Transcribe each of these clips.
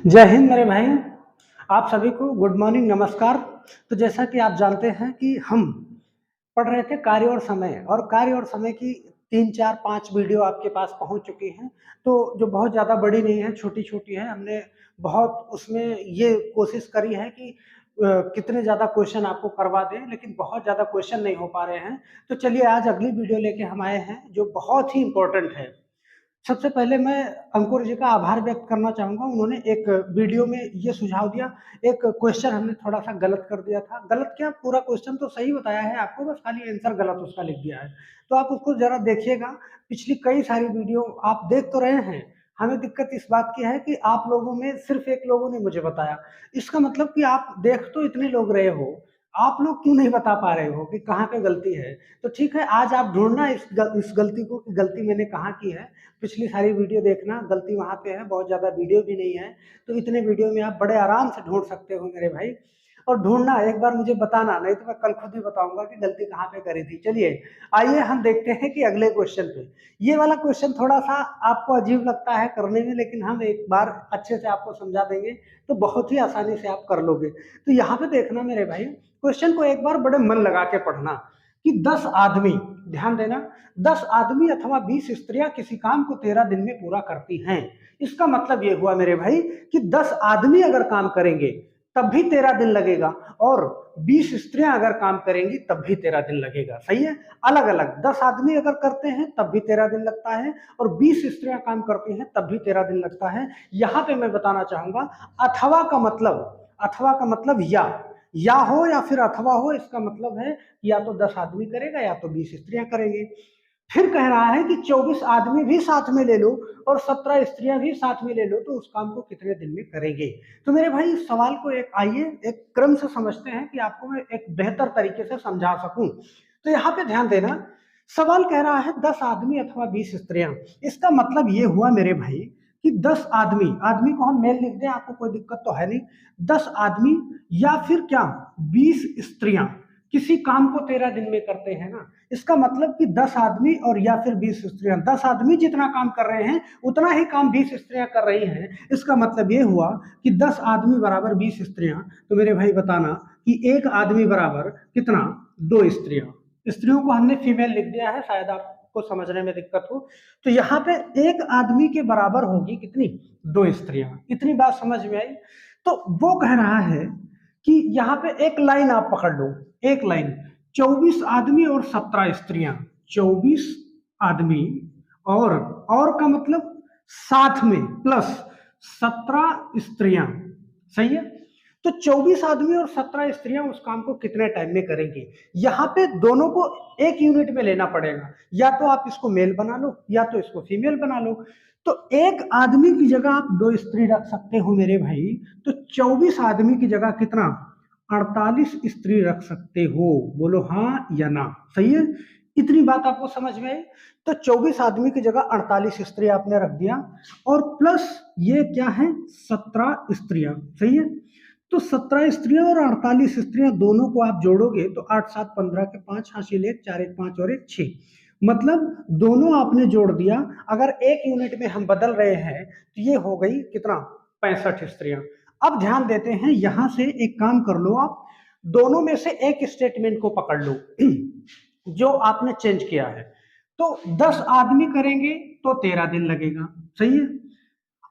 जय हिंद मेरे भाई। आप सभी को गुड मॉर्निंग, नमस्कार। तो जैसा कि आप जानते हैं कि हम पढ़ रहे थे कार्य और कार्य और समय की 3, 4, 5 वीडियो आपके पास पहुंच चुकी हैं। तो जो बहुत ज़्यादा बड़ी नहीं है, छोटी-छोटी है। हमने बहुत उसमें ये कोशिश करी है कि कितने ज़्यादा क्वेश्चन आपको करवा दें, लेकिन बहुत ज़्यादा क्वेश्चन नहीं हो पा रहे हैं। तो चलिए आज अगली वीडियो लेके हम आए हैं जो बहुत ही इम्पोर्टेंट है। सबसे पहले मैं अंकुर जी का आभार व्यक्त करना चाहूँगा। उन्होंने एक वीडियो में ये सुझाव दिया, एक क्वेश्चन हमने थोड़ा-सा गलत कर दिया था। गलत क्या, पूरा क्वेश्चन तो सही बताया है आपको, बस खाली आंसर गलत उसका लिख दिया है। तो आप उसको ज़रा देखिएगा। पिछली कई सारी वीडियो आप देख तो रहे हैं। हमें दिक्कत इस बात की है कि आप लोगों में सिर्फ़ 1 लोगों ने मुझे बताया। इसका मतलब कि आप देख तो इतने लोग रहे हो, आप लोग क्यों नहीं बता पा रहे हो कि कहाँ पे गलती है? तो ठीक है, आज आप ढूँढना इस गलती को कि गलती मैंने कहाँ की है। पिछली सारी वीडियो देखना, गलती वहाँ पे है, बहुत ज़्यादा वीडियो भी नहीं है। तो इतने वीडियो में आप बड़े आराम से ढूँढ सकते हो मेरे भाई। और ढूँढना, एक बार मुझे बताना, नहीं तो मैं कल खुद ही बताऊँगा कि गलती कहाँ पे करी थी। चलिए, आइए हम देखते हैं कि अगले क्वेश्चन पे। ये वाला क्वेश्चन थोड़ा-सा आपको अजीब लगता है करने में, लेकिन हम एक बार अच्छे से आपको समझा देंगे, तो बहुत ही आसानी से आप कर लोगे। तो यहाँ पे देखना मेरे भाई, क्वेश्चन को एक बार बड़े मन लगा के पढ़ना कि 10 आदमी, ध्यान देना, 10 आदमी अथवा 20 स्त्रियां किसी काम को 13 दिन में पूरा करती हैं। इसका मतलब ये हुआ मेरे भाई कि 10 आदमी अगर काम करेंगे तब भी 13 दिन लगेगा, और 20 स्त्रियां अगर काम करेंगी तब भी 13 दिन लगेगा। सही है? अलग अलग 10 आदमी अगर करते हैं तब भी 13 दिन लगता है, और 20 स्त्रियां काम करती हैं तब भी 13 दिन लगता है। यहां पे मैं बताना चाहूंगा, अथवा का मतलब या हो या फिर अथवा हो, इसका मतलब है या तो 10 आदमी करेगा या तो 20 स्त्रियां करेंगे। फिर कह रहा है कि 24 आदमी भी साथ में ले लो और 17 स्त्रियां भी साथ में ले लो, तो उस काम को कितने दिन में करेंगे? तो मेरे भाई इस सवाल को आइए एक क्रम से समझते हैं कि आपको मैं एक बेहतर तरीके से समझा सकूं। तो यहाँ पे ध्यान देना, सवाल कह रहा है 10 आदमी अथवा 20 स्त्रियां। इसका मतलब ये हुआ मेरे भाई कि 10 आदमी, आदमी को हम मेल लिख दें, आपको कोई दिक्कत तो है नहीं। 10 आदमी या फिर क्या, 20 स्त्रियां किसी काम को 13 दिन में करते हैं ना। इसका मतलब कि 10 आदमी और या फिर 20 स्त्रियां, 10 आदमी जितना काम कर रहे हैं उतना ही काम 20 स्त्रियां कर रही हैं। इसका मतलब ये हुआ कि 10 आदमी बराबर 20 स्त्रियां। तो मेरे भाई बताना कि एक आदमी बराबर कितना, 2 स्त्रियां। स्त्रियों को हमने फीमेल लिख दिया है, शायद आपको समझने में दिक्कत हो। तो यहाँ पे एक आदमी के बराबर होगी कितनी, 2 स्त्रियां। इतनी बात समझ में आई? तो वो कह रहा है कि यहाँ पे एक लाइन आप पकड़ लो, एक लाइन, 24 आदमी और 17 स्त्रियां। 24 आदमी और का मतलब साथ में प्लस 17 स्त्रियां। सही है? तो 24 आदमी और 17 स्त्रियां उस काम को कितने टाइम में करेंगी? यहां पे दोनों को एक यूनिट में लेना पड़ेगा, या तो आप इसको मेल बना लो या तो इसको फीमेल बना लो। तो एक आदमी की जगह आप 2 स्त्री रख सकते हो मेरे भाई। तो 24 आदमी की जगह कितना, 48 स्त्री रख सकते हो। बोलो हाँ या ना? सही है? इतनी बात आपको समझ में आई? तो 24 आदमी की जगह 48 स्त्री आपने रख दिया, और प्लस ये क्या है, 17 स्त्रियां। सही है? तो 17 स्त्रियां और 48 स्त्रियां दोनों को आप जोड़ोगे तो 8 7 15 के 5 हासिल 1, 4 1 5 और 1 6। मतलब दोनों आपने जोड़ दिया। अगर एक यूनिट में हम बदल रहे हैं तो ये हो गई कितना, 65 स्त्रियां। अब ध्यान देते हैं, यहां से एक काम कर लो आप, दोनों में से एक स्टेटमेंट को पकड़ लो जो आपने चेंज किया है। तो 10 आदमी करेंगे तो 13 दिन लगेगा। सही है?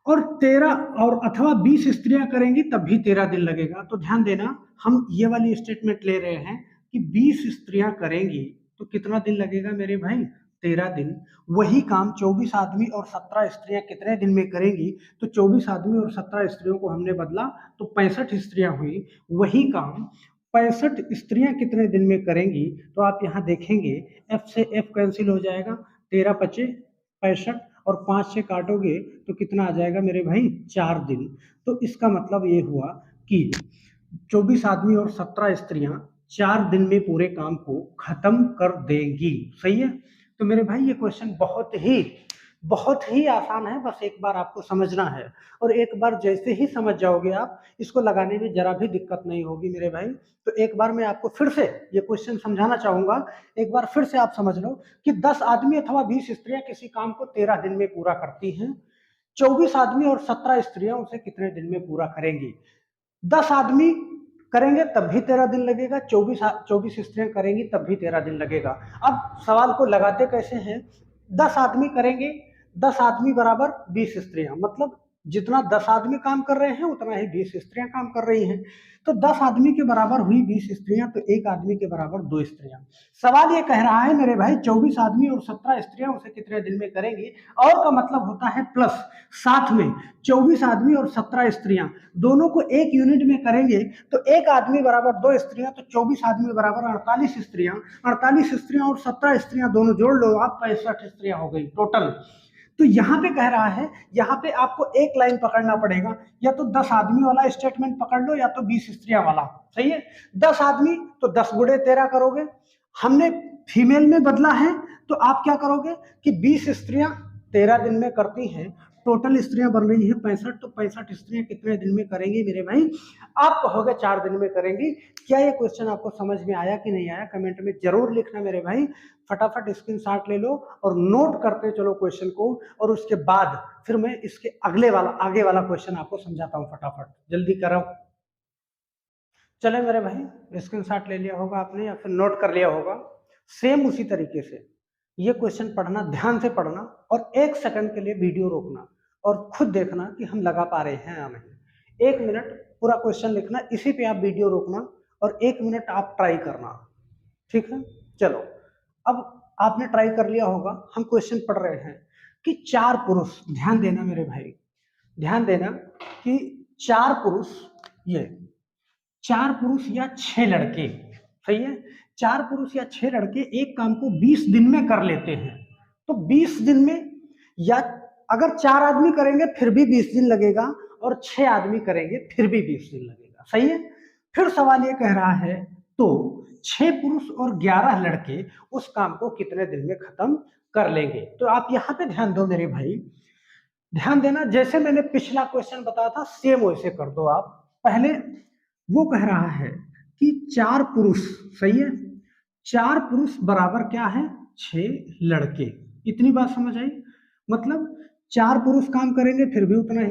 और 13 और अथवा 20 स्त्रियां करेंगी तब भी 13 दिन लगेगा। तो ध्यान देना, हम ये वाली स्टेटमेंट ले रहे हैं कि 20 स्त्रियां करेंगी तो कितना दिन लगेगा मेरे भाई, 13 दिन। वही काम 24 आदमी और 17 स्त्रियां कितने दिन में करेंगी? तो 24 आदमी और 17 स्त्रियों को हमने बदला तो 65 स्त्रियां हुई। वही काम 65 स्त्रियां कितने दिन में करेंगी? तो आप यहाँ देखेंगे, एफ से एफ कैंसिल हो जाएगा, 13 पचे 65, और 5 से काटोगे तो कितना आ जाएगा मेरे भाई, 4 दिन। तो इसका मतलब ये हुआ कि 24 आदमी और 17 स्त्रियां 4 दिन में पूरे काम को खत्म कर देंगी। सही है? तो मेरे भाई ये क्वेश्चन बहुत ही आसान है, बस एक बार आपको समझना है। और एक बार जैसे ही समझ जाओगे आप, इसको लगाने में जरा भी दिक्कत नहीं होगी मेरे भाई। तो एक बार मैं आपको फिर से ये क्वेश्चन समझाना चाहूंगा, एक बार फिर से आप समझ लो कि 10 आदमी अथवा 20 स्त्रियां किसी काम को 13 दिन में पूरा करती हैं। 24 आदमी और 17 स्त्रियां उसे कितने दिन में पूरा करेंगी? 10 आदमी करेंगे तब भी 13 दिन लगेगा, 24 स्त्रियां करेंगी तब भी 13 दिन लगेगा। अब सवाल को लगाते कैसे हैं? 10 आदमी करेंगे, 10 आदमी बराबर 20 स्त्रियां, मतलब जितना 10 आदमी काम कर रहे हैं उतना ही 20 स्त्रियां काम कर रही हैं। तो 10 आदमी के बराबर हुई 20 स्त्रियां, तो एक आदमी के बराबर 2 स्त्रियां। सवाल ये कह रहा है मेरे भाई 24 आदमी और 17 स्त्रियां उसे कितने दिन में करेंगी, और का मतलब होता है प्लस, साथ में 24 आदमी और 17 स्त्रियां दोनों को एक यूनिट में करेंगे, तो एक आदमी बराबर 2 स्त्रियां, तो 24 आदमी बराबर 48 स्त्रियां, 48 स्त्रियां और 17 स्त्रियां दोनों जोड़ लो आप, 65 स्त्रियां हो गई टोटल। तो यहाँ पे कह रहा है, यहाँ पे आपको एक लाइन पकड़ना पड़ेगा, या तो 10 आदमी वाला स्टेटमेंट पकड़ लो या तो 20 स्त्रियां वाला। सही है, 10 आदमी तो 10 गुणे 13 करोगे, हमने फीमेल में बदला है तो आप क्या करोगे कि 20 स्त्रियां 13 दिन में करती हैं, टोटल स्त्रियां बन रही है 65, तो 65 स्त्रियां कितने दिन में करेंगी मेरे भाई? आप कहोगे 4 दिन में करेंगी। क्या ये क्वेश्चन आपको समझ में आया कि नहीं आया, कमेंट में जरूर लिखना मेरे भाई। फटाफट स्क्रीनशॉट ले लो और नोट करते चलो क्वेश्चन को, और उसके बाद फिर मैं इसके आगे वाला क्वेश्चन आपको समझाता हूँ। फटाफट जल्दी करो। चले मेरे भाई, स्क्रीनशॉट ले लिया होगा आपने या फिर नोट कर लिया होगा। सेम उसी तरीके से ये क्वेश्चन पढ़ना, ध्यान से पढ़ना, और 1 सेकंड के लिए वीडियो रोकना और खुद देखना कि हम लगा पा रहे हैं या नहीं। 1 मिनट पूरा क्वेश्चन लिखना, इसी पे आप वीडियो रोकना और 1 मिनट आप ट्राई करना, ठीक है? चलो, अब आपने ट्राई कर लिया होगा, हम क्वेश्चन पढ़ रहे हैं कि 4 पुरुष, ध्यान देना मेरे भाई, ध्यान देना कि 4 पुरुष, ये 4 पुरुष या 6 लड़के, सही है, 4 पुरुष या 6 लड़के एक काम को 20 दिन में कर लेते हैं। तो 20 दिन में, या अगर 4 आदमी करेंगे फिर भी 20 दिन लगेगा, और 6 आदमी करेंगे फिर भी 20 दिन लगेगा। सही है, फिर सवाल ये कह रहा है तो 6 पुरुष और 11 लड़के उस काम को कितने दिन में खत्म कर लेंगे? तो आप यहां पे ध्यान दो मेरे भाई, ध्यान देना, जैसे मैंने पिछला क्वेश्चन बताया था सेम वैसे कर दो आप। पहले वो कह रहा है कि 4 पुरुष, सही है, 4 पुरुष बराबर क्या है? 6 लड़के। इतनी बात समझ आई? मतलब 4 पुरुष काम करेंगे फिर भी उतने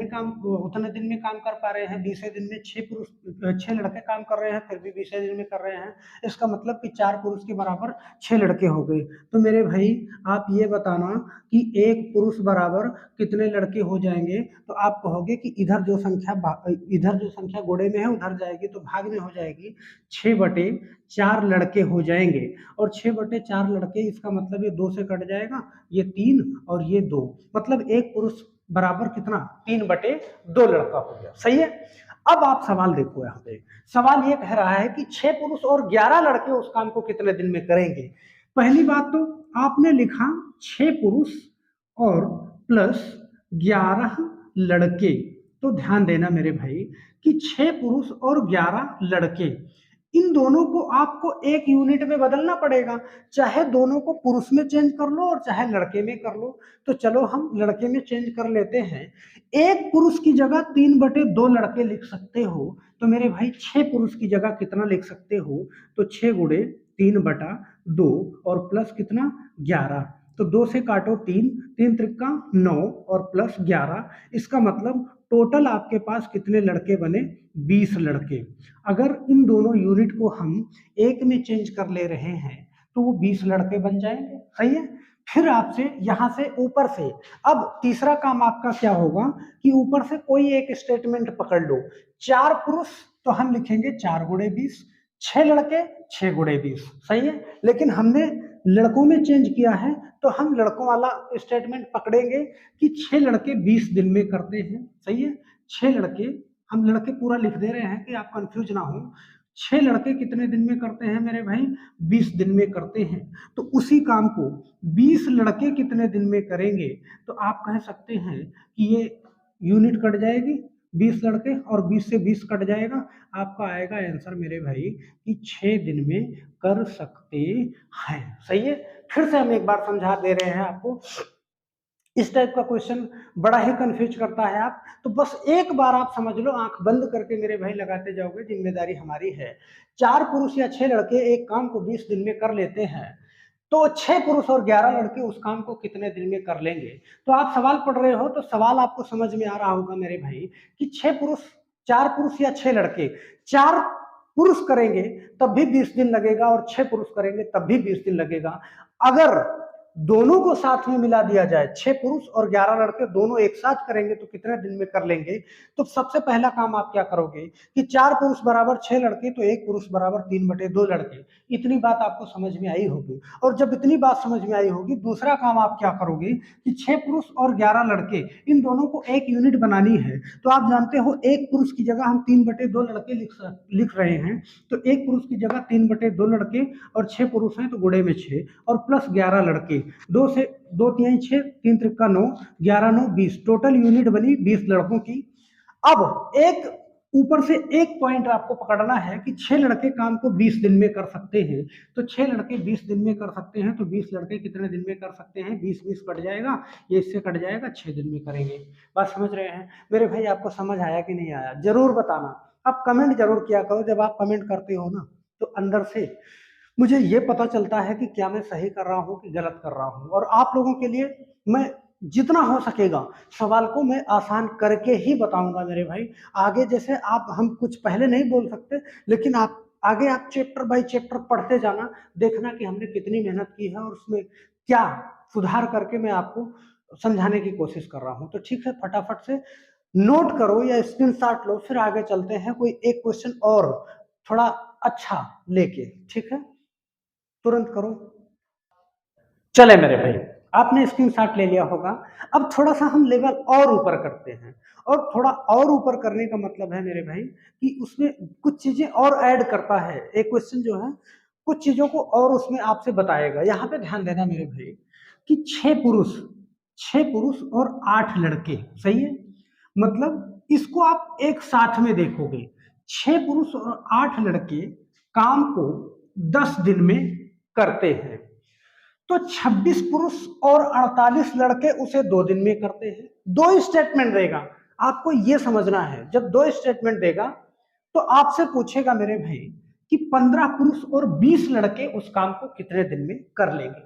दिन में काम कर पा रहे हैं 20 दिन में, 6 लड़के काम कर रहे हैं फिर भी 20 दिन में कर रहे हैं। इसका मतलब कि 4 पुरुष के बराबर 6 लड़के हो गए। तो मेरे भाई आप ये बताना कि 1 पुरुष बराबर कितने लड़के हो जाएंगे? तो आप कहोगे कि इधर जो संख्या गोड़े में है उधर जाएगी तो भाग में हो जाएगी, 6/4 लड़के हो जाएंगे, और 6/4 लड़के, इसका मतलब ये 2 से कट जाएगा, ये 3 और ये 2, मतलब 1 पुरुष बराबर कितना? 3/2 लड़का हो गया। सही है, अब आप सवाल देखो, यहाँ पे सवाल ये कह रहा है कि 6 पुरुष और 11 लड़के उस काम को कितने दिन में करेंगे? पहली बात तो आपने लिखा 6 पुरुष और प्लस 11 लड़के, तो ध्यान देना मेरे भाई कि 6 पुरुष और 11 लड़के, इन दोनों को आपको एक यूनिट में बदलना पड़ेगा, चाहे दोनों को पुरुष में चेंज कर लो और चाहे लड़के में कर लो। तो चलो हम लड़के में चेंज कर लेते हैं, 1 पुरुष की जगह 3/2 लड़के लिख सकते हो, तो मेरे भाई 6 पुरुष की जगह कितना लिख सकते हो? तो 6 गुणे 3/2 और प्लस कितना? 11, तो 2 से काटो 3, 3 त्रिका 9 और प्लस 11, इसका मतलब टोटल आपके पास कितने लड़के बने? 20 लड़के। अगर इन दोनों यूनिट को हम एक में चेंज कर ले रहे हैं तो वो 20 लड़के बन जाएंगे। सही है, फिर आपसे यहां से ऊपर से, अब तीसरा काम आपका क्या होगा कि ऊपर से कोई एक स्टेटमेंट पकड़ लो। 4 पुरुष तो हम लिखेंगे 4 गुणे 20, 6 लड़के 6 गुणे 20। सही है, लेकिन हमने लड़कों में चेंज किया है तो हम लड़कों वाला स्टेटमेंट पकड़ेंगे कि 6 लड़के 20 दिन में करते हैं। सही है, 6 लड़के, हम लड़के पूरा लिख दे रहे हैं कि आप कंफ्यूज ना हो, 6 लड़के कितने दिन में करते हैं मेरे भाई? 20 दिन में करते हैं। तो उसी काम को 20 लड़के कितने दिन में करेंगे? तो आप कह सकते हैं कि ये यूनिट कट जाएगी, 20 लड़के और 20 से 20 कट जाएगा, आपका आएगा आंसर मेरे भाई कि 6 दिन में कर सकते हैं। सही है, फिर से हम एक बार समझा दे रहे हैं आपको, इस टाइप का क्वेश्चन बड़ा ही कंफ्यूज करता है आप, तो बस एक बार आप समझ लो, आंख बंद करके मेरे भाई लगाते जाओगे, जिम्मेदारी हमारी है। 4 पुरुष या 6 लड़के एक काम को 20 दिन में कर लेते हैं, तो 6 पुरुष और 11 लड़के उस काम को कितने दिन में कर लेंगे। तो आप सवाल पढ़ रहे हो तो सवाल आपको समझ में आ रहा होगा मेरे भाई कि 6 पुरुष, 4 पुरुष या 6 लड़के, 4 पुरुष करेंगे तब भी 20 दिन लगेगा और 6 पुरुष करेंगे तब भी 20 दिन लगेगा। अगर दोनों को साथ में मिला दिया जाए, 6 पुरुष और 11 लड़के दोनों एक साथ करेंगे तो कितने दिन में कर लेंगे। तो सबसे पहला काम आप क्या करोगे कि 4 पुरुष बराबर 6 लड़के तो 1 पुरुष बराबर 3/2 लड़के। इतनी बात आपको समझ में आई होगी। और जब इतनी बात समझ में आई होगी, दूसरा काम आप क्या करोगे कि 6 पुरुष और 11 लड़के इन दोनों को एक यूनिट बनानी है। तो आप जानते हो 1 पुरुष की जगह हम 3/2 लड़के लिख रहे हैं। तो 1 पुरुष की जगह 3/2 लड़के और 6 पुरुष हैं तो गुणे में 6 और प्लस 11 लड़के। 2 से 2 3 6, 3 त्रिका 9, 11 9 20, टोटल यूनिट बनी 20 लड़कों की। अब एक ऊपर से एक पॉइंट आपको पकड़ना है कि 6 लड़के काम को 20 दिन में कर सकते हैं। तो 6 लड़के 20 दिन में कर सकते हैं तो 20 लड़के कितने दिन में कर सकते हैं। 20 20 कट जाएगा, ये इससे कट जाएगा, 6 दिन में करेंगे। बात समझ रहे हैं मेरे भाई। आपको समझ आया कि नहीं आया जरूर बताना। आप कमेंट जरूर किया करो। जब आप कमेंट करते हो ना तो अंदर से मुझे ये पता चलता है कि क्या मैं सही कर रहा हूँ कि गलत कर रहा हूँ। और आप लोगों के लिए मैं जितना हो सकेगा सवाल को मैं आसान करके ही बताऊंगा मेरे भाई। आगे जैसे आप हम कुछ पहले नहीं बोल सकते, लेकिन आप आगे आप चैप्टर बाय चैप्टर पढ़ते जाना, देखना कि हमने कितनी मेहनत की है और उसमें क्या सुधार करके मैं आपको समझाने की कोशिश कर रहा हूँ। तो ठीक है, फटाफट से नोट करो या स्क्रीनशॉट लो, फिर आगे चलते हैं कोई एक क्वेश्चन और थोड़ा अच्छा लेके। ठीक है, तुरंत करो। चले मेरे भाई, आपने स्क्रीनशॉट ले लिया होगा। अब थोड़ा सा हम लेवल और ऊपर करते हैं। और थोड़ा और ऊपर करने का मतलब है मेरे भाई कि उसमें कुछ चीजें और ऐड करता है। एक क्वेश्चन जो है कुछ चीजों को और उसमें आपसे बताएगा। यहाँ पे ध्यान देना मेरे भाई कि 6 पुरुष और 8 लड़के, सही है। मतलब इसको आप एक साथ में देखोगे, 6 पुरुष और 8 लड़के काम को 10 दिन में करते हैं। तो 26 पुरुष और 48 लड़के उसे 2 दिन में करते हैं। 2 स्टेटमेंट देगा, आपको यह समझना है। जब 2 स्टेटमेंट देगा तो आपसे पूछेगा मेरे भाई कि 15 पुरुष और 20 लड़के उस काम को कितने दिन में कर लेंगे।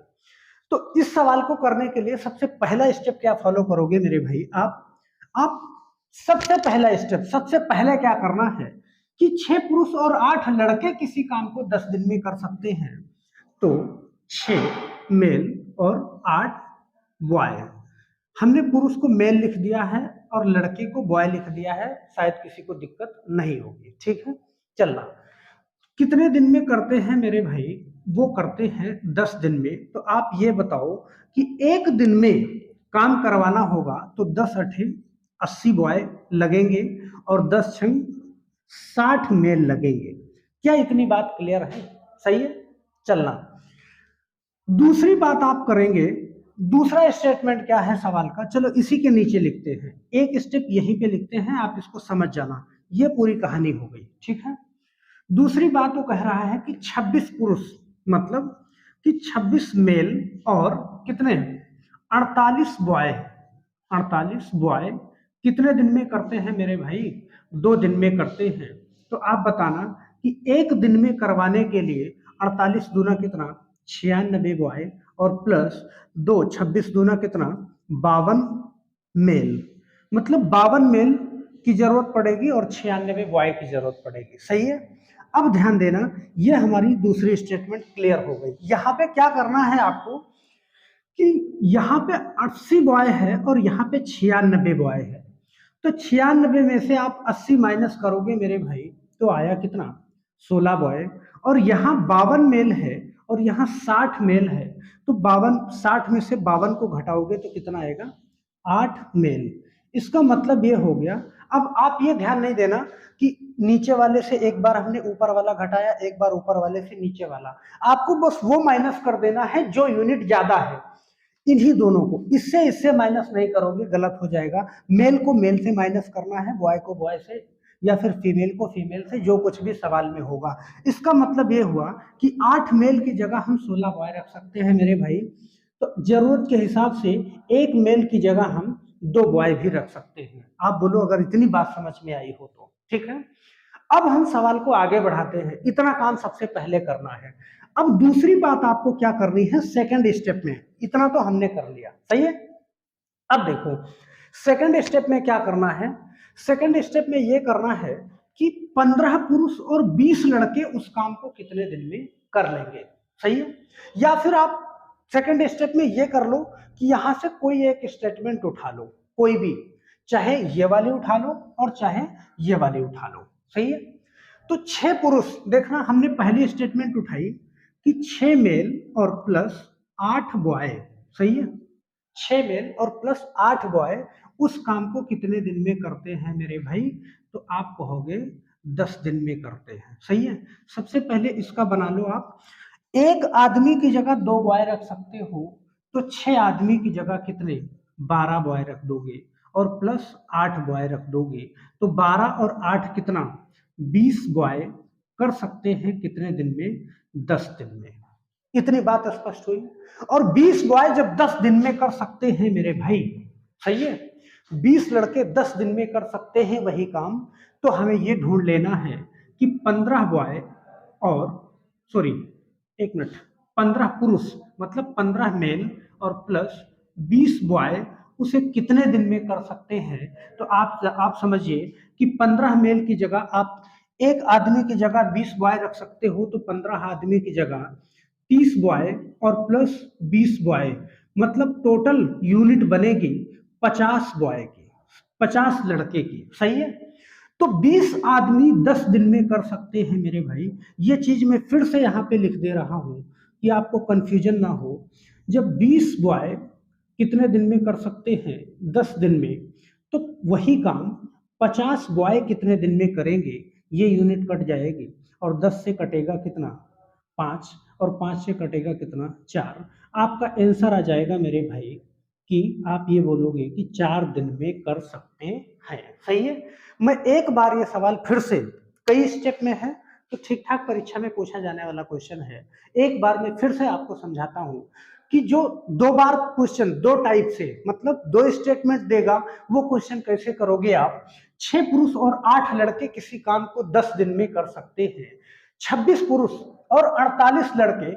तो इस सवाल को करने के लिए सबसे पहला स्टेप क्या फॉलो करोगे मेरे भाई। आप सबसे पहला स्टेप, सबसे पहले क्या करना है कि 6 पुरुष और 8 लड़के किसी काम को 10 दिन में कर सकते हैं। तो 6 मेल और 8 बॉय। हमने पुरुष को मेल लिख दिया है और लड़के को बॉय लिख दिया है, शायद किसी को दिक्कत नहीं होगी। ठीक है, चलना कितने दिन में करते हैं मेरे भाई। वो करते हैं 10 दिन में। तो आप ये बताओ कि एक दिन में काम करवाना होगा तो 10 8 80 बॉय लगेंगे और 10 6 60 मेल लगेंगे। क्या इतनी बात क्लियर है? सही है, चलना दूसरी बात आप करेंगे। दूसरा स्टेटमेंट क्या है सवाल का, चलो इसी के नीचे लिखते हैं। एक स्टेप यहीं पे लिखते हैं, आप इसको समझ जाना। ये पूरी कहानी हो गई। ठीक है, दूसरी बात वो कह रहा है कि 26 पुरुष, मतलब कि 26 मेल और कितने 48 बॉय, 48 बॉय कितने दिन में करते हैं मेरे भाई। 2 दिन में करते हैं। तो आप बताना कि एक दिन में करवाने के लिए 48 दूना कितना 96 बॉय और प्लस 2 26 दूना कितना 52 मेल, मतलब 52 मेल की जरूरत पड़ेगी और 96 बॉय की जरूरत पड़ेगी। सही है। अब ध्यान देना, ये हमारी दूसरी स्टेटमेंट क्लियर हो गई। यहाँ पे क्या करना है आपको कि यहाँ पे 80 बॉय है और यहाँ पे 96 बॉय है। तो 96 में से आप 80 माइनस करोगे मेरे भाई तो आया कितना 16 बॉय। और यहाँ 52 मेल है और यहाँ 60 मेल है। तो 60 में से 52 को घटाओगे तो कितना आएगा 8 मेल। इसका मतलब ये हो गया। अब आप ये ध्यान नहीं देना कि नीचे वाले से एक बार हमने ऊपर वाला घटाया, एक बार ऊपर वाले से नीचे वाला। आपको बस वो माइनस कर देना है जो यूनिट ज्यादा है, इन्हीं दोनों को। इससे इससे माइनस नहीं करोगे, गलत हो जाएगा। मेल को मेल से माइनस करना है, बॉय को बॉय से, या फिर फीमेल को फीमेल से, जो कुछ भी सवाल में होगा। इसका मतलब ये हुआ कि 8 मेल की जगह हम 16 बॉय रख सकते हैं मेरे भाई। तो जरूरत के हिसाब से एक मेल की जगह हम 2 बॉय भी रख सकते हैं। आप बोलो अगर इतनी बात समझ में आई हो तो। ठीक है, अब हम सवाल को आगे बढ़ाते हैं। इतना काम सबसे पहले करना है। अब दूसरी बात आपको क्या करनी है सेकंड स्टेप में, इतना तो हमने कर लिया, सही है। अब देखो सेकंड स्टेप में क्या करना है, सेकंड स्टेप में ये करना है कि 15 पुरुष और 20 लड़के उस काम को कितने दिन में कर लेंगे, सही है। या फिर आप सेकंड स्टेप में ये कर लो कि यहां से कोई एक स्टेटमेंट उठा लो, कोई भी, चाहे ये वाली उठा लो और चाहे ये वाली उठा लो, सही है। तो 6 पुरुष, देखना हमने पहली स्टेटमेंट उठाई कि 6 मेल और प्लस 8 बॉय, सही है। 6 मेल और प्लस 8 बॉय उस काम को कितने दिन में करते हैं मेरे भाई, तो आप कहोगे 10 दिन में करते हैं, सही है। सबसे पहले इसका बना लो आप, एक आदमी की जगह 2 बॉय रख सकते हो, तो 6 आदमी की जगह कितने 12 बॉय रख दोगे और प्लस 8 बॉय रख दोगे, तो 12 और 8 कितना 20 बॉय कर सकते हैं कितने दिन में, 10 दिन में। इतनी बात स्पष्ट हुई। और 20 बॉय जब 10 दिन में कर सकते हैं मेरे भाई, सही है, 20 लड़के 10 दिन में कर सकते हैं वही काम, तो हमें ये ढूंढ लेना है कि 15 बॉय और सॉरी 1 मिनट, 15 पुरुष मतलब 15 मेल और प्लस 20 बॉय उसे कितने दिन में कर सकते हैं। तो आप समझिए कि 15 मेल की जगह आप एक आदमी की जगह 20 बॉय रख सकते हो, तो 15 आदमी की जगह 30 बॉय और प्लस 20 बॉय, मतलब टोटल यूनिट बनेगी 50 बॉय की, 50 लड़के की, सही है। तो 20 आदमी 10 दिन में कर सकते हैं मेरे भाई। ये चीज मैं फिर से यहाँ पे लिख दे रहा हूँ कि आपको कंफ्यूजन ना हो। जब 20 बॉय कितने दिन में कर सकते हैं, 10 दिन में, तो वही काम 50 बॉय कितने दिन में करेंगे, ये यूनिट कट जाएगी और 10 से कटेगा कितना 5 और 5 से कटेगा कितना 4। आपका आंसर आ जाएगा मेरे भाई कि आप ये बोलोगे कि 4 दिन में कर सकते हैं, सही है। मैं एक बार ये सवाल फिर से, कई स्टेप में है तो ठीक ठाक परीक्षा में पूछा जाने वाला क्वेश्चन है, एक बार मैं फिर से आपको समझाता हूं कि जो 2 बार क्वेश्चन 2 टाइप से, मतलब 2 स्टेटमेंट देगा, वो क्वेश्चन कैसे करोगे आप। 6 पुरुष और 8 लड़के किसी काम को 10 दिन में कर सकते हैं, 26 पुरुष और 48 लड़के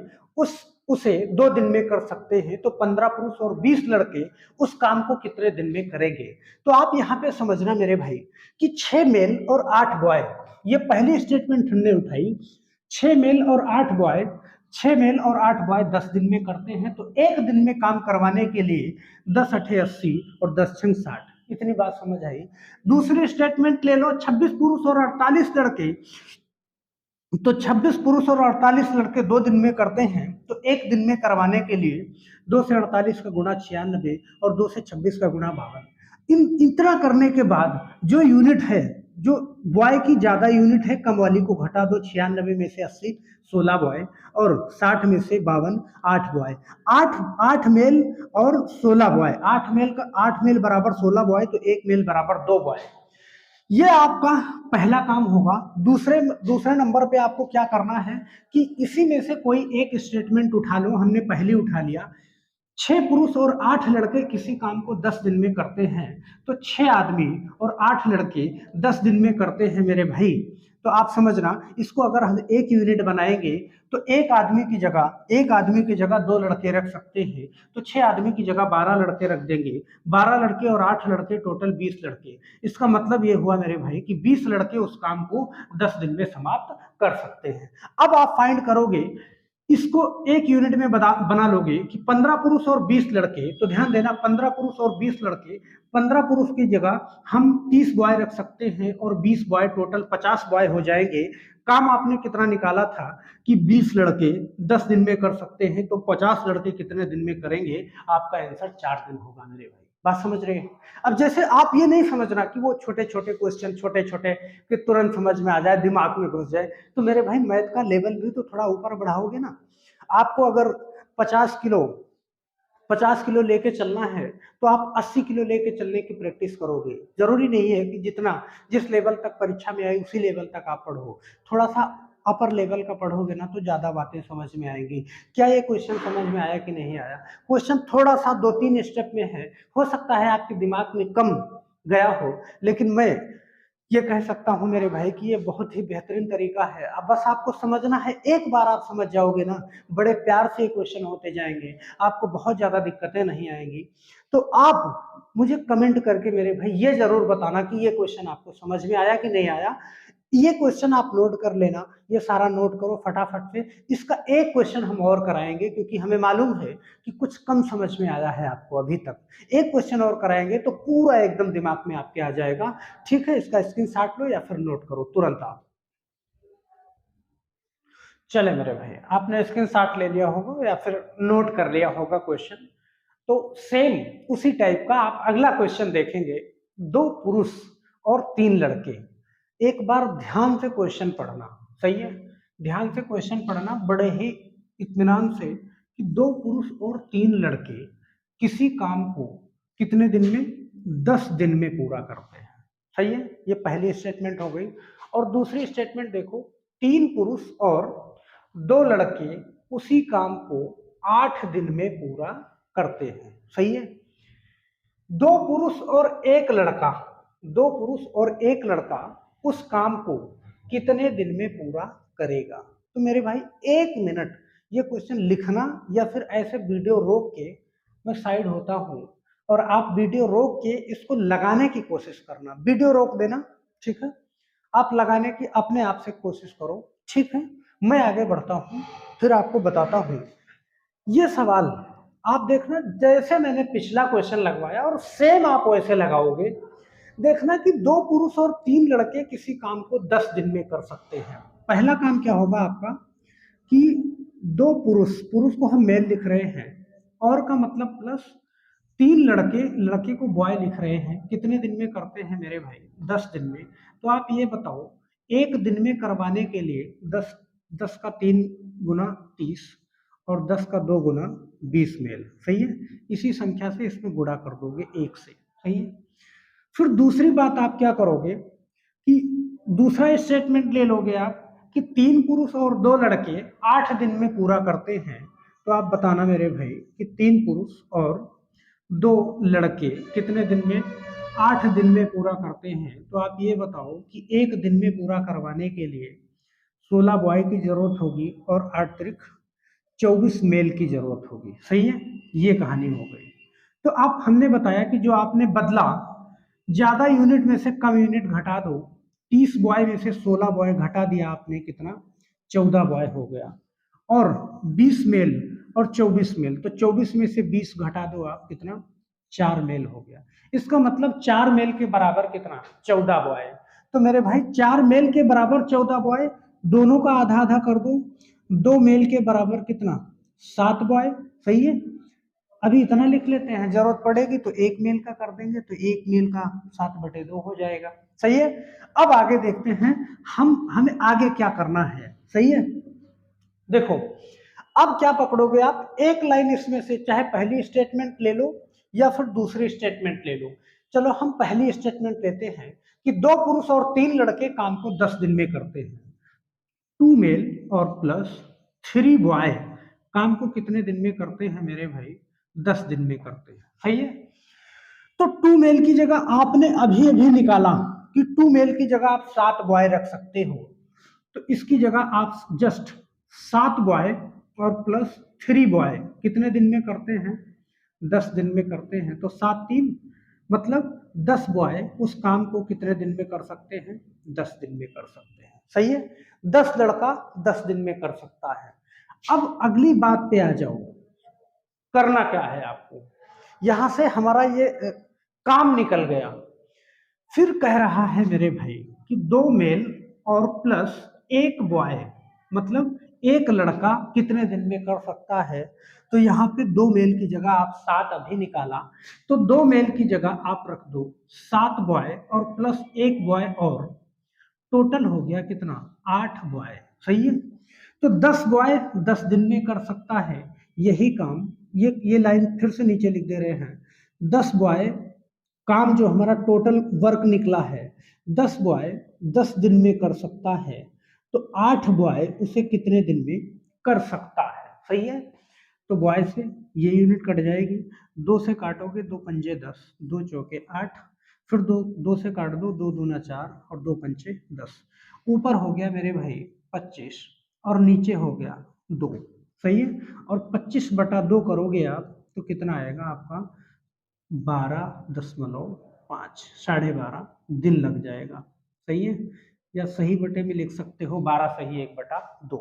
उसे 2 दिन में कर सकते हैं, तो 15 पुरुष और 20 लड़के उस काम को कितने दिन में करेंगे। तो आप यहाँ पे समझना मेरे भाई कि 6 मेल और 8 बॉय, ये पहली स्टेटमेंट हमने उठाई, 6 मेल और 8 बॉय, 6 मेल और 8 बॉय 10 दिन में करते हैं, तो एक दिन में काम करवाने के लिए 10 अठे 80 और 10 छंग 60, इतनी बात समझ आई। दूसरी स्टेटमेंट ले लो, 26 पुरुष और 48 लड़के, तो 26 पुरुष और 48 लड़के 2 दिन में करते हैं, तो एक दिन में करवाने के लिए 2 से 48 का गुणा 96 और 2 से 26 का गुणा 52। इतना करने के बाद जो यूनिट है, जो बॉय की ज्यादा यूनिट है, कम वाली को घटा दो, 96 में से 80 16 बॉय और 60 में से 52 8 बॉय, 8 मेल और 16 बॉय, 8 मेल बराबर 16 बॉय, तो 1 मेल बराबर 2 बॉय। ये आपका पहला काम होगा। दूसरे नंबर पे आपको क्या करना है कि इसी में से कोई एक स्टेटमेंट उठा लो, हमने पहले उठा लिया, 6 पुरुष और 8 लड़के किसी काम को 10 दिन में करते हैं, तो 6 आदमी और 8 लड़के 10 दिन में करते हैं मेरे भाई। तो आप समझना, इसको अगर हम एक यूनिट बनाएंगे तो एक आदमी की जगह 2 लड़के रख सकते हैं, तो 6 आदमी की जगह 12 लड़के रख देंगे, 12 लड़के और 8 लड़के टोटल 20 लड़के। इसका मतलब ये हुआ मेरे भाई कि 20 लड़के उस काम को 10 दिन में समाप्त कर सकते हैं। अब आप फाइंड करोगे, इसको एक यूनिट में बना लोगे कि 15 पुरुष और 20 लड़के, तो ध्यान देना 15 पुरुष और 20 लड़के, 15 पुरुष की जगह हम 30 बॉय रख सकते हैं और 20 बॉय, टोटल 50 बॉय हो जाएंगे। काम आपने कितना निकाला था कि 20 लड़के 10 दिन में कर सकते हैं, तो 50 लड़के कितने दिन में करेंगे, आपका आंसर 4 दिन होगा मेरे भाई। बात समझ रहे हैं। अब जैसे आप ये नहीं समझना कि वो छोटे छोटे क्वेश्चन छोटे छोटे कि तुरंत समझ में आ जाए, दिमाग में घुस जाए, तो मेरे भाई मैथ का लेवल भी तो थोड़ा ऊपर बढ़ाओगे ना। आपको अगर 50 किलो 50 किलो लेके चलना है, तो आप 80 किलो लेके चलने की प्रैक्टिस करोगे। जरूरी नहीं है कि जिस लेवल तक परीक्षा में आई उसी लेवल तक आप पढ़ो, थोड़ा सा अपर लेवल का पढ़ोगे ना, तो ज्यादा बातें समझ में आएंगी। क्या ये क्वेश्चन समझ में आया कि नहीं आया? क्वेश्चन थोड़ा सा 2-3 स्टेप में है, हो सकता है आपके दिमाग में कम गया हो, लेकिन मैं ये कह सकता हूँ मेरे भाई कि ये बहुत ही बेहतरीन तरीका है। अब बस आपको समझना है, एक बार आप समझ जाओगे ना, बड़े प्यार से क्वेश्चन होते जाएंगे, आपको बहुत ज़्यादा दिक्कतें नहीं आएंगी। तो आप मुझे कमेंट करके मेरे भाई ये ज़रूर बताना कि ये क्वेश्चन आपको समझ में आया कि नहीं आया। ये क्वेश्चन आप नोट कर लेना, ये सारा नोट करो फटाफट से। इसका एक क्वेश्चन हम और कराएंगे क्योंकि हमें मालूम है कि कुछ कम समझ में आया है आपको अभी तक। एक क्वेश्चन और कराएंगे तो पूरा एकदम दिमाग में आपके आ जाएगा। ठीक है, इसका स्क्रीनशॉट लो या फिर नोट करो तुरंत आप। चले मेरे भाई, आपने स्क्रीनशॉट ले लिया होगा या फिर नोट कर लिया होगा क्वेश्चन। तो सेम उसी टाइप का आप अगला क्वेश्चन देखेंगे। दो पुरुष और तीन लड़के, एक बार ध्यान से क्वेश्चन पढ़ना, सही है, ध्यान से क्वेश्चन पढ़ना बड़े ही इत्मीनान से, कि दो पुरुष और तीन लड़के किसी काम को कितने दिन में, 10 दिन में पूरा करते हैं। सही है, ये पहली स्टेटमेंट हो गई। और दूसरी स्टेटमेंट देखो, तीन पुरुष और दो लड़के उसी काम को 8 दिन में पूरा करते हैं। सही है, दो पुरुष और एक लड़का, दो पुरुष और एक लड़का उस काम को कितने दिन में पूरा करेगा। तो मेरे भाई 1 मिनट ये क्वेश्चन लिखना, या फिर ऐसे वीडियो रोक के, मैं साइड होता हूँ और आप वीडियो रोक के इसको लगाने की कोशिश करना। वीडियो रोक देना, ठीक है, आप लगाने की अपने आप से कोशिश करो। ठीक है, मैं आगे बढ़ता हूँ, फिर आपको बताता हूँ। ये सवाल आप देखना, जैसे मैंने पिछला क्वेश्चन लगवाया और सेम आप वैसे लगाओगे। देखना कि दो पुरुष और तीन लड़के किसी काम को 10 दिन में कर सकते हैं। पहला काम क्या होगा आपका, कि दो पुरुष, पुरुष को हम मेल लिख रहे हैं, और का मतलब प्लस, तीन लड़के, लड़के को बॉय लिख रहे हैं, कितने दिन में करते हैं मेरे भाई, 10 दिन में। तो आप ये बताओ, एक दिन में करवाने के लिए 10, 10 का 3 गुना 30 और 10 का 2 गुना 20 मेल। सही है, इसी संख्या से इसमें गुणा कर दोगे 1 से। सही है, फिर दूसरी बात आप क्या करोगे कि दूसरा स्टेटमेंट ले लोगे आप, कि तीन पुरुष और दो लड़के 8 दिन में पूरा करते हैं। तो आप बताना मेरे भाई कि तीन पुरुष और दो लड़के कितने दिन में, 8 दिन में पूरा करते हैं। तो आप ये बताओ कि एक दिन में पूरा करवाने के लिए 16 बॉय की जरूरत होगी और 8 त्रिक 24 मेल की जरूरत होगी। सही है, ये कहानी हो गई। तो आप, हमने बताया कि जो आपने बदला, ज्यादा यूनिट में से कम यूनिट घटा दो। 30 बॉय में से 16 बॉय घटा दिया आपने, कितना, 14 बॉय हो गया। और 20 मेल और 24 मेल, तो 24 में से 20 घटा दो आप, कितना, 4 मेल हो गया। इसका मतलब 4 मेल के बराबर कितना, 14 बॉय। तो मेरे भाई 4 मेल के बराबर 14 बॉय, दोनों का आधा आधा कर दो, 2 मेल के बराबर कितना, 7 बॉय। सही है, अभी इतना लिख लेते हैं, जरूरत पड़ेगी तो 1 मील का कर देंगे, तो 1 मील का 7/2 हो जाएगा। सही है, अब आगे देखते हैं हमें आगे क्या करना है। सही है, देखो अब क्या पकड़ोगे आप, एक लाइन इसमें से, चाहे पहली स्टेटमेंट ले लो या फिर दूसरी स्टेटमेंट ले लो। चलो हम पहली स्टेटमेंट लेते हैं कि दो पुरुष और तीन लड़के काम को 10 दिन में करते हैं। 2 मेल और प्लस 3 बॉय काम को कितने दिन में करते हैं मेरे भाई, 10 दिन में करते हैं। सही है, तो 2 मेल की जगह आपने अभी अभी निकाला कि 2 मेल की जगह आप 7 बॉय रख सकते हो। तो इसकी जगह आप जस्ट 7 बॉय और प्लस 3 बॉय कितने दिन में करते हैं, 10 दिन में करते हैं। तो 7 3 मतलब 10 बॉय उस काम को कितने दिन में कर सकते हैं, 10 दिन में कर सकते हैं। सही है, 10 लड़का 10 दिन में कर सकता है। अब अगली बात पे आ जाओ, करना क्या है आपको, यहां से हमारा ये काम निकल गया। फिर कह रहा है मेरे भाई कि 2 मेल और प्लस 1 बॉय, मतलब एक लड़का कितने दिन में कर सकता है। तो यहाँ पे 2 मेल की जगह आप 7 अभी निकाला, तो 2 मेल की जगह आप रख दो 7 बॉय और प्लस 1 बॉय, और टोटल हो गया कितना, 8 बॉय। सही है, तो 10 बॉय 10 दिन में कर सकता है यही काम। ये लाइन फिर से नीचे लिख दे रहे हैं, 10 बॉय, काम जो हमारा टोटल वर्क निकला है, 10 बॉय 10 दिन में कर सकता है। तो 8 बॉय उसे कितने दिन में कर सकता है। सही है, तो बॉय से ये यूनिट कट जाएगी, 2 से काटोगे, 2 पंजे 10, 2 चौके 8, फिर दो, दो से काट दो, दो दूना 4 और दो पंचे 10। ऊपर हो गया मेरे भाई 25 और नीचे हो गया 2। सही है। और 25/2 करोगे आप तो कितना आएगा आपका 12.5, 12.5 दिन लग जाएगा। सही है। या सही बटे में लिख सकते हो 12 सही 1/2।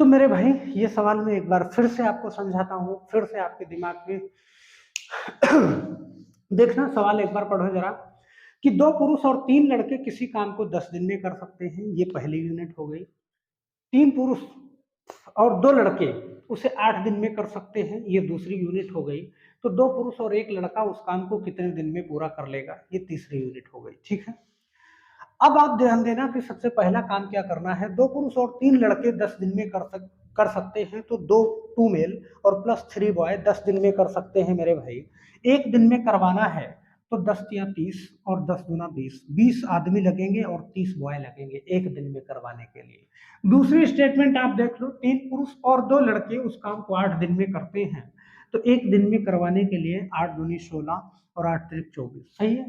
तो मेरे भाई ये सवाल मैं एक बार फिर से आपको समझाता हूँ, फिर से आपके दिमाग में देखना। सवाल एक बार पढ़ो जरा कि 2 पुरुष और 3 लड़के किसी काम को 10 दिन में कर सकते हैं, ये पहली यूनिट हो गई। 3 पुरुष और 2 लड़के उसे 8 दिन में कर सकते हैं, ये दूसरी यूनिट हो गई। तो 2 पुरुष और 1 लड़का उस काम को कितने दिन में पूरा कर लेगा, ये तीसरी यूनिट हो गई। ठीक है। अब आप ध्यान देना कि सबसे पहला काम क्या करना है। 2 पुरुष और 3 लड़के 10 दिन में कर सकते हैं, तो 2 मेल और प्लस 3 बॉय 10 दिन में कर सकते हैं मेरे भाई। एक दिन में करवाना है तो 10 या 30 और 10 दूना 20, 20 आदमी लगेंगे और 30 बॉय लगेंगे एक दिन में करवाने के लिए। दूसरी स्टेटमेंट आप देख लो, 3 पुरुष और 2 लड़के उस काम को 8 दिन में करते हैं, तो एक दिन में करवाने के लिए 8 दूनी 16 और 8 त्रिक 24। सही है।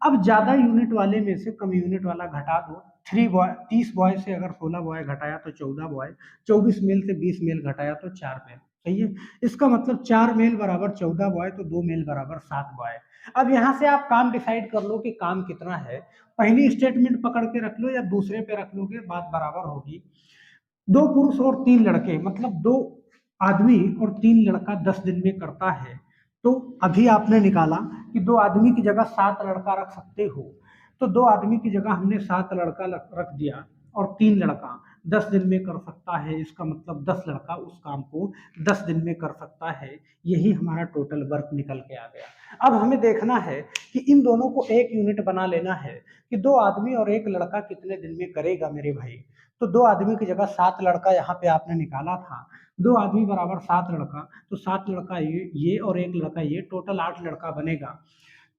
अब ज्यादा यूनिट वाले में से कम यूनिट वाला घटा दो। 3 बॉय 30 बॉय से अगर 16 बॉय घटाया तो 14 बॉय, 24 मेल से 20 मेल घटाया तो 4 मेल। सही है। इसका मतलब 4 मेल बराबर 14 बॉय, तो 2 मेल बराबर 7 बॉय। अब यहां से आप काम डिसाइड कर लो कि काम कितना है। पहली स्टेटमेंट पकड़ के रख लो या दूसरे पे रख लोगे, बात बराबर होगी। 2 पुरुष और 3 लड़के मतलब 2 आदमी और 3 लड़का 10 दिन में करता है। तो अभी आपने निकाला कि 2 आदमी की जगह 7 लड़का रख सकते हो, तो 2 आदमी की जगह हमने 7 लड़का रख दिया और 3 लड़का 10 दिन में कर सकता है। इसका मतलब 10 लड़का उस काम को 10 दिन में कर सकता है। यही हमारा टोटल वर्क निकल के आ गया। अब हमें देखना है कि इन दोनों को एक यूनिट बना लेना है कि 2 आदमी और 1 लड़का कितने दिन में करेगा मेरे भाई। तो 2 आदमी की जगह 7 लड़का यहाँ पे आपने निकाला था। 2 आदमी बराबर 7 लड़का, तो 7 लड़का ये और 1 लड़का ये, टोटल 8 लड़का बनेगा।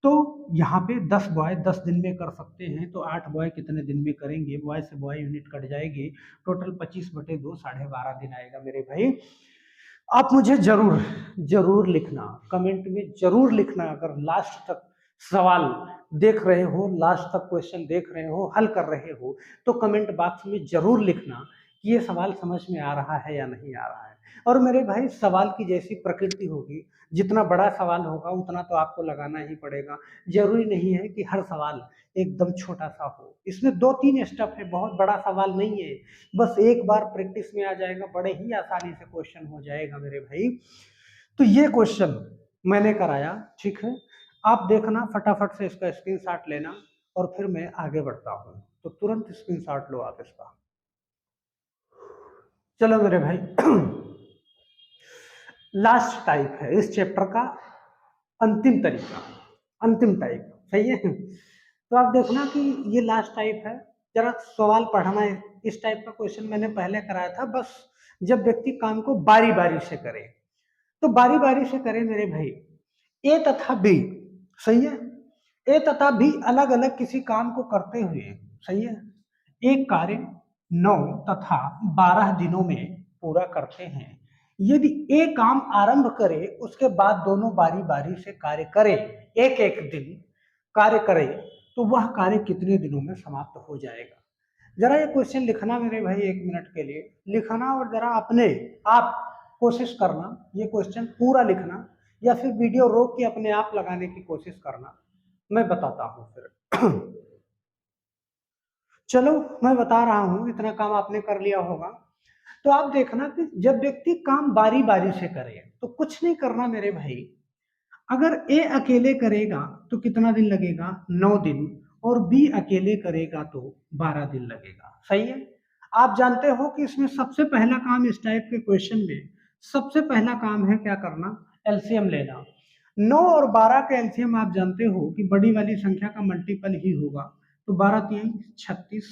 तो यहाँ पे 10 बॉय 10 दिन में कर सकते हैं, तो 8 बॉय कितने दिन में करेंगे, बॉय से बॉय यूनिट कट जाएगी, टोटल 25/2 12.5 दिन आएगा मेरे भाई। आप मुझे जरूर जरूर लिखना, कमेंट में जरूर लिखना, अगर लास्ट तक सवाल देख रहे हो, लास्ट तक क्वेश्चन देख रहे हो, हल कर रहे हो, तो कमेंट बॉक्स में जरूर लिखना कि ये सवाल समझ में आ रहा है या नहीं आ रहा है। और मेरे भाई सवाल की जैसी प्रकृति होगी, जितना बड़ा सवाल होगा उतना तो आपको लगाना ही पड़ेगा। जरूरी नहीं है कि हर सवाल एकदम छोटा सा हो, इसमें 2-3 स्टेप है, बहुत बड़ा सवाल नहीं है। बस एक बार प्रैक्टिस में आ जाएगा, बड़े ही आसानी से क्वेश्चन हो जाएगा मेरे भाई। तो ये क्वेश्चन मैंने कराया, ठीक है। आप देखना, फटाफट से इसका स्क्रीनशॉट लेना और फिर मैं आगे बढ़ता हूँ। तो तुरंत स्क्रीनशॉट लो आप इसका। चलो मेरे भाई लास्ट टाइप है इस चैप्टर का, अंतिम तरीका, अंतिम टाइप। सही है। तो आप देखना कि ये लास्ट टाइप है। जरा सवाल पढ़ना है। इस टाइप का क्वेश्चन मैंने पहले कराया था। बस जब व्यक्ति काम को बारी बारी से करे, तो बारी बारी से करे मेरे भाई। ए तथा बी, सही है, ए तथा बी अलग अलग किसी काम को करते हुए, सही है, एक कार्य 9 तथा 12 दिनों में पूरा करते हैं। यदि ए काम आरंभ करे, उसके बाद दोनों बारी बारी से कार्य करें, एक एक दिन कार्य करें, तो वह कार्य कितने दिनों में समाप्त हो जाएगा। जरा ये क्वेश्चन लिखना मेरे भाई, 1 मिनट के लिए लिखना और जरा अपने आप कोशिश करना, ये क्वेश्चन पूरा लिखना या फिर वीडियो रोक के अपने आप लगाने की कोशिश करना। मैं बताता हूं फिर चलो मैं बता रहा हूं, इतना काम आपने कर लिया होगा। तो आप देखना कि जब व्यक्ति काम बारी बारी से करे तो कुछ नहीं करना मेरे भाई। अगर ए अकेले करेगा तो कितना दिन लगेगा, 9 दिन, और बी अकेले करेगा तो 12 दिन लगेगा। सही है। आप जानते हो कि इसमें सबसे पहला काम इस टाइप के क्वेश्चन में सबसे पहला काम है क्या करना, एलसीएम लेना। 9 और 12 का एलसीएम आप जानते हो कि बड़ी वाली संख्या का मल्टीपल ही होगा। तो 12 3 36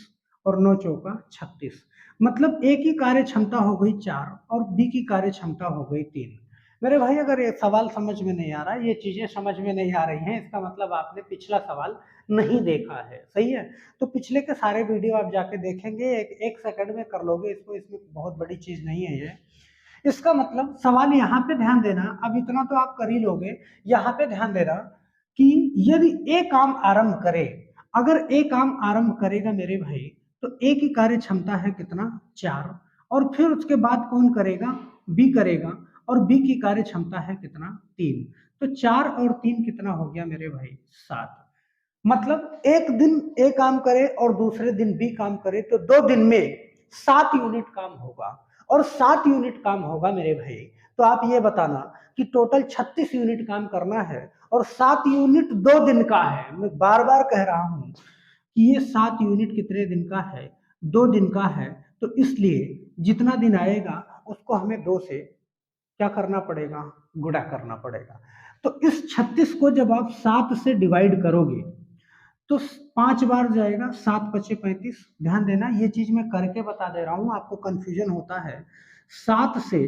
और 9 चौका 36, मतलब ए की कार्य क्षमता हो गई 4 और बी की कार्य क्षमता हो गई 3। मेरे भाई अगर ये सवाल समझ में नहीं आ रहा, ये चीजें समझ में नहीं आ रही हैं, इसका मतलब आपने पिछला सवाल नहीं देखा है। सही है। तो पिछले के सारे वीडियो आप जाके देखेंगे, एक सेकंड में कर लोगे इसको, इसमें बहुत बड़ी चीज नहीं है ये। इसका मतलब सवाल यहाँ पे ध्यान देना, अब इतना तो आप कर ही लोगे, यहाँ पे ध्यान देना कि यदि ए काम आरंभ करे, अगर ए काम आरंभ करेगा मेरे भाई, तो ए की कार्य क्षमता है कितना 4, और फिर उसके बाद कौन करेगा, बी करेगा, और बी की कार्य क्षमता है कितना 3। तो 4 और 3 कितना हो गया मेरे भाई 7। मतलब एक दिन ए काम करे और दूसरे दिन बी काम करे तो 2 दिन में 7 यूनिट काम होगा, और 7 यूनिट काम होगा मेरे भाई। तो आप ये बताना कि टोटल 36 यूनिट काम करना है, और 7 यूनिट 2 दिन का है। मैं बार बार कह रहा हूं कि ये 7 यूनिट कितने दिन का है, 2 दिन का है। तो इसलिए जितना दिन आएगा उसको हमें 2 से क्या करना पड़ेगा, गुणा करना पड़ेगा। तो इस 36 को जब आप 7 से डिवाइड करोगे तो 5 बार जाएगा, 7 पचे 35। ध्यान देना, ये चीज मैं करके बता दे रहा हूं, आपको कंफ्यूजन होता है। 7 से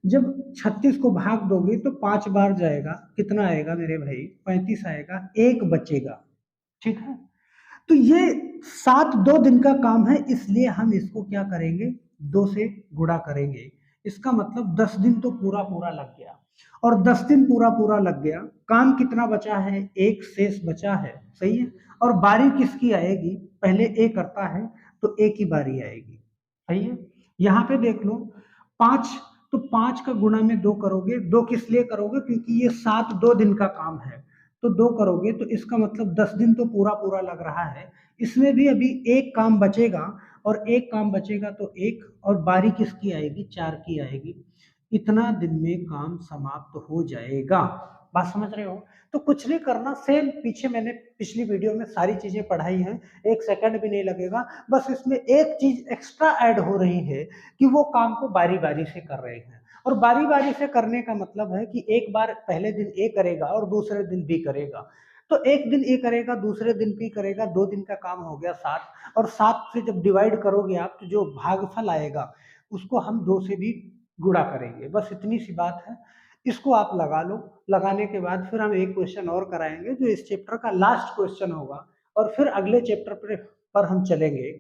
जब 36 को भाग दोगे तो 5 बार जाएगा, कितना आएगा मेरे भाई 35 आएगा, एक बचेगा। ठीक है, तो ये 7 2 दिन का काम है, इसलिए हम इसको क्या करेंगे 2 से गुणा करेंगे। इसका मतलब 10 दिन तो पूरा पूरा लग गया, और 10 दिन पूरा पूरा लग गया, काम कितना बचा है, एक शेष बचा है। सही है, और बारी किसकी आएगी, पहले ए करता है तो ए की बारी आएगी। सही है, यहाँ पे देख लो 5, तो 5 का गुणा में 2 करोगे, 2 किस लिए करोगे, क्योंकि ये 7 2 दिन का काम है, तो 2 करोगे तो इसका मतलब 10 दिन तो पूरा पूरा लग रहा है। इसमें भी अभी एक काम बचेगा, और एक काम बचेगा तो एक, और बारी किसकी आएगी 4 की आएगी। इतना दिन में काम समाप्त हो जाएगा। बात समझ रहे हो। तो कुछ नहीं करना, सेम पीछे मैंने पिछली वीडियो में सारी चीजें पढ़ाई हैं, 1 सेकंड भी नहीं लगेगा। बस इसमें एक चीज एक्स्ट्रा ऐड हो रही है कि वो काम को बारी बारी से कर रहे हैं, और बारी बारी से करने का मतलब है कि एक बार पहले दिन ए करेगा और दूसरे दिन बी करेगा। तो एक दिन ए करेगा, दूसरे दिन बी करेगा, 2 दिन का काम हो गया 7, और 7 से जब डिवाइड करोगे आप तो जो भागफल आएगा उसको हम 2 से भी गुणा करेंगे। बस इतनी सी बात है, इसको आप लगा लो। लगाने के बाद फिर हम एक क्वेश्चन और कराएंगे जो इस चैप्टर का लास्ट क्वेश्चन होगा, और फिर अगले चैप्टर पर हम चलेंगे।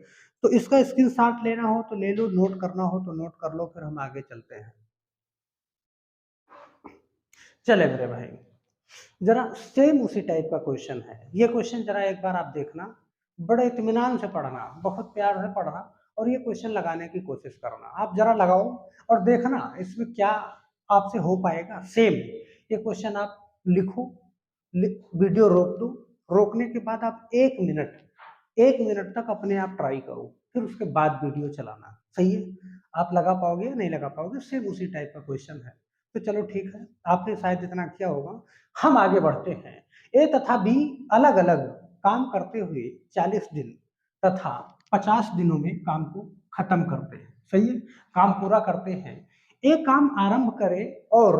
तो इसका स्क्रीनशॉट लेना हो तो ले लो, नोट करना हो तो नोट कर लो, फिर हम आगे चलते हैं। चले मेरे भाई, जरा सेम उसी टाइप का क्वेश्चन है। ये क्वेश्चन जरा एक बार आप देखना, बड़े इत्मीनान से पढ़ना, बहुत प्यार से पढ़ना, और ये क्वेश्चन लगाने की कोशिश करना। आप जरा लगाओ और देखना इसमें क्या आपसे हो पाएगा। सेम ये क्वेश्चन आप लिखो, वीडियो रोक दो, रोकने के बाद आप 1 मिनट तक अपने आप ट्राई करो, फिर उसके बाद वीडियो चलाना। सही है, आप लगा पाओगे या नहीं लगा पाओगे, सेम उसी टाइप का क्वेश्चन है। तो चलो ठीक है, आपने शायद इतना किया होगा। हम आगे बढ़ते हैं। ए तथा बी अलग अलग काम करते हुए 40 दिन तथा 50 दिनों में काम को खत्म करते हैं। सही है, काम पूरा करते हैं। ए काम आरंभ करे और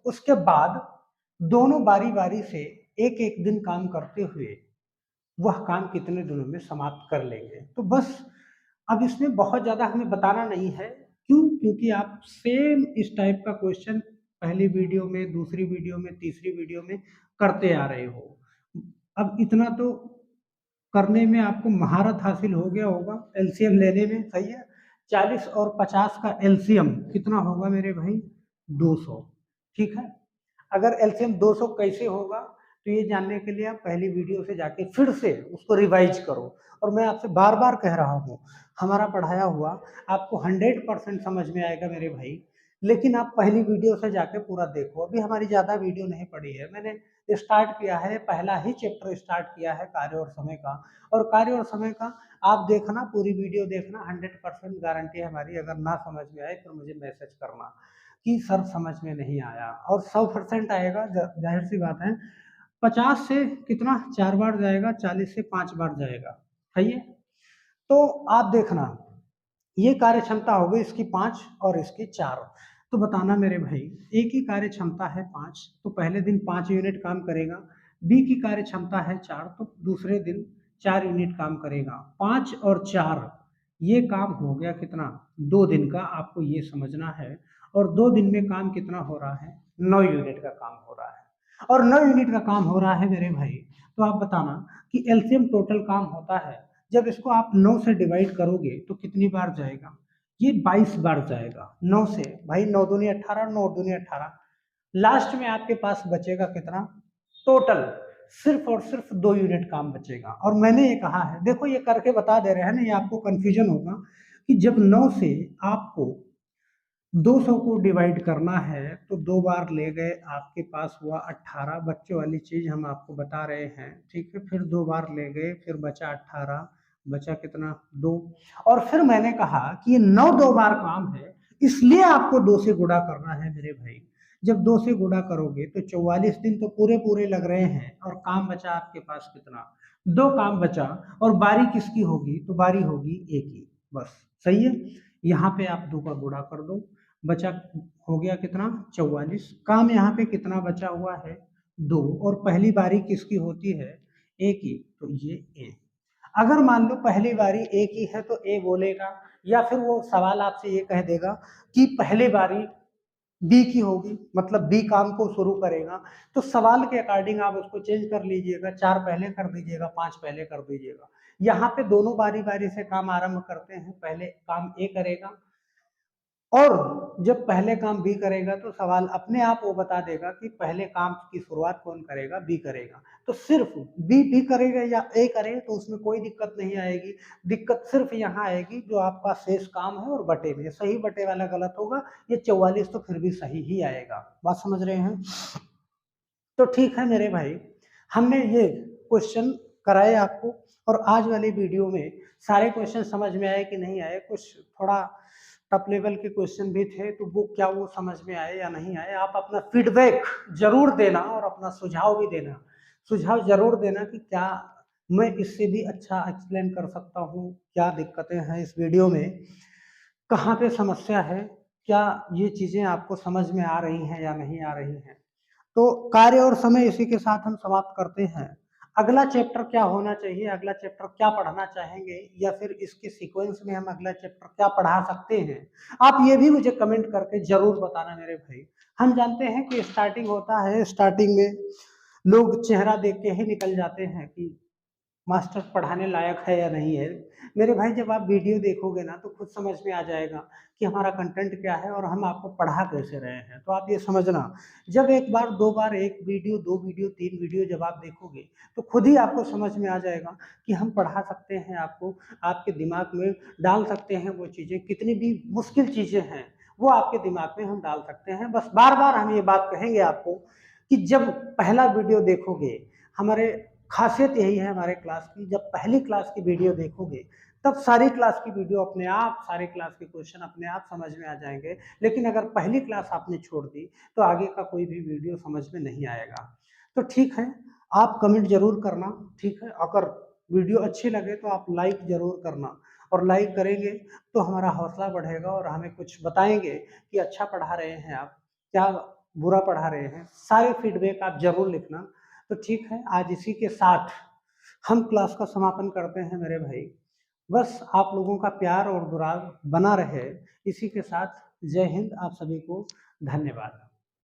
उसके बाद दोनों बारी बारी से एक एक दिन काम करते हुए वह काम कितने दिनों में समाप्त कर लेंगे। तो बस अब इसमें बहुत ज्यादा हमें बताना नहीं है। क्यों, क्योंकि आप सेम इस टाइप का क्वेश्चन पहली वीडियो में, दूसरी वीडियो में, तीसरी वीडियो में करते आ रहे हो। अब इतना तो करने में आपको महारत हासिल हो गया होगा, एलसीएम लेने में। सही है, 40 और 50 का एलसीएम कितना होगा मेरे भाई 200। ठीक है, अगर एलसीएम 200 कैसे होगा तो ये जानने के लिए आप पहली वीडियो से जाके फिर से उसको रिवाइज करो। और मैं आपसे बार बार कह रहा हूँ, हमारा पढ़ाया हुआ आपको 100% समझ में आएगा मेरे भाई, लेकिन आप पहली वीडियो से जाके पूरा देखो। अभी हमारी ज़्यादा वीडियो नहीं पड़ी है, मैंने स्टार्ट किया है, पहला ही चैप्टर स्टार्ट किया है कार्य और समय का। और कार्य और समय का आप देखना, पूरी वीडियो देखना, 100% गारंटी है हमारी। अगर ना समझ में आए तो मुझे मैसेज करना कि सर समझ में नहीं आया, और 100% आएगा, जाहिर सी बात है। 50 से कितना 4 बार जाएगा, 40 से 5 बार जाएगा। सही है, तो आप देखना, ये कार्य क्षमता हो गई इसकी 5 और इसकी 4। तो बताना मेरे भाई, ए की कार्य क्षमता है 5, तो पहले दिन 5 यूनिट काम करेगा। बी की कार्य क्षमता है 4, तो दूसरे दिन 4 यूनिट काम करेगा। 5 और 4 ये काम हो गया कितना 2 दिन का, आपको ये समझना है। और 2 दिन में काम कितना हो रहा है 9 यूनिट का काम हो रहा है। और 9 यूनिट का काम हो रहा है मेरे भाई, तो आप बताना कि एलसीएम टोटल काम होता है, जब इसको आप 9 से डिवाइड करोगे तो कितनी बार जाएगा, ये 22 बार जाएगा। 9 से भाई, 9 दूनी 18, 9 दूनी 18, लास्ट में आपके पास बचेगा कितना टोटल सिर्फ और सिर्फ 2 यूनिट काम बचेगा। और मैंने ये कहा है, देखो ये करके बता दे रहे हैं ना, ये आपको कन्फ्यूजन होगा कि जब 9 से आपको 200 को डिवाइड करना है तो 2 बार ले गए, आपके पास हुआ 18। बच्चों वाली चीज हम आपको बता रहे हैं, ठीक है। फिर 2 बार ले गए, फिर बचा 18, बचा कितना 2। और फिर मैंने कहा कि ये 9 2 बार काम है, इसलिए आपको 2 से गुणा करना है मेरे भाई। जब 2 से गुणा करोगे तो 44 दिन तो पूरे पूरे लग रहे हैं, और काम बचा आपके पास कितना, 2 काम बचा। और बारी किसकी होगी, तो बारी होगी ए की, बस सही है। यहाँ पे आप 2 का गुणा कर दो, बचा हो गया कितना 44। काम यहाँ पे कितना बचा हुआ है 2, और पहली बारी किसकी होती है, ए की, तो ये ए। अगर मान लो पहली बारी ए की है तो ए बोलेगा, या फिर वो सवाल आपसे ये कह देगा कि पहली बारी बी की होगी, मतलब बी काम को शुरू करेगा, तो सवाल के अकॉर्डिंग आप उसको चेंज कर लीजिएगा, 4 पहले कर दीजिएगा, 5 पहले कर दीजिएगा। यहाँ पे दोनों बारी बारी से काम आरंभ करते हैं, पहले काम ए करेगा, और जब पहले काम बी करेगा तो सवाल अपने आप वो बता देगा कि पहले काम की शुरुआत कौन करेगा, बी करेगा। तो सिर्फ बी करेगा या ए करे तो उसमें कोई दिक्कत नहीं आएगी। दिक्कत सिर्फ यहाँ आएगी जो आपका शेष काम है और बटे में, सही बटे वाला गलत होगा। ये 44 तो फिर भी सही ही आएगा, बात समझ रहे हैं। तो ठीक है मेरे भाई, हमने ये क्वेश्चन कराए आपको, और आज वाली वीडियो में सारे क्वेश्चन समझ में आए कि नहीं आए, कुछ थोड़ा टॉप लेवल के क्वेश्चन भी थे, तो वो क्या वो समझ में आए या नहीं आए, आप अपना फीडबैक जरूर देना और अपना सुझाव भी देना। सुझाव जरूर देना कि क्या मैं इससे भी अच्छा एक्सप्लेन कर सकता हूँ, क्या दिक्कतें हैं इस वीडियो में, कहाँ पे समस्या है, क्या ये चीज़ें आपको समझ में आ रही हैं या नहीं आ रही हैं। तो कार्य और समय इसी के साथ हम समाप्त करते हैं। अगला चैप्टर क्या होना चाहिए, अगला चैप्टर क्या पढ़ना चाहेंगे, या फिर इसके सीक्वेंस में हम अगला चैप्टर क्या पढ़ा सकते हैं, आप ये भी मुझे कमेंट करके जरूर बताना मेरे भाई। हम जानते हैं कि स्टार्टिंग होता है, स्टार्टिंग में लोग चेहरा देख के ही निकल जाते हैं कि मास्टर पढ़ाने लायक है या नहीं है। मेरे भाई जब आप वीडियो देखोगे ना तो खुद समझ में आ जाएगा कि हमारा कंटेंट क्या है और हम आपको पढ़ा कैसे रहे हैं। तो आप ये समझना, जब एक बार 2 बार, 1 वीडियो, 2 वीडियो, 3 वीडियो जब आप देखोगे तो खुद ही आपको समझ में आ जाएगा कि हम पढ़ा सकते हैं आपको, आपके दिमाग में डाल सकते हैं वो चीज़ें, कितनी भी मुश्किल चीज़ें हैं वो आपके दिमाग में हम डाल सकते हैं। बस बार-बार हम ये बात कहेंगे आपको कि जब पहला वीडियो देखोगे, हमारे खासियत यही है हमारे क्लास की, जब पहली क्लास की वीडियो देखोगे तब सारी क्लास की वीडियो अपने आप, सारे क्लास के क्वेश्चन अपने आप समझ में आ जाएंगे। लेकिन अगर पहली क्लास आपने छोड़ दी तो आगे का कोई भी वीडियो समझ में नहीं आएगा। तो ठीक है, आप कमेंट जरूर करना, ठीक है। अगर वीडियो अच्छी लगे तो आप लाइक जरूर करना, और लाइक करेंगे तो हमारा हौसला बढ़ेगा और हमें कुछ बताएंगे कि अच्छा पढ़ा रहे हैं आप, क्या बुरा पढ़ा रहे हैं। सारे फीडबैक आप जरूर लिखना। तो ठीक है, आज इसी के साथ हम क्लास का समापन करते हैं मेरे भाई। बस आप लोगों का प्यार और दुलार बना रहे, इसी के साथ जय हिंद, आप सभी को धन्यवाद।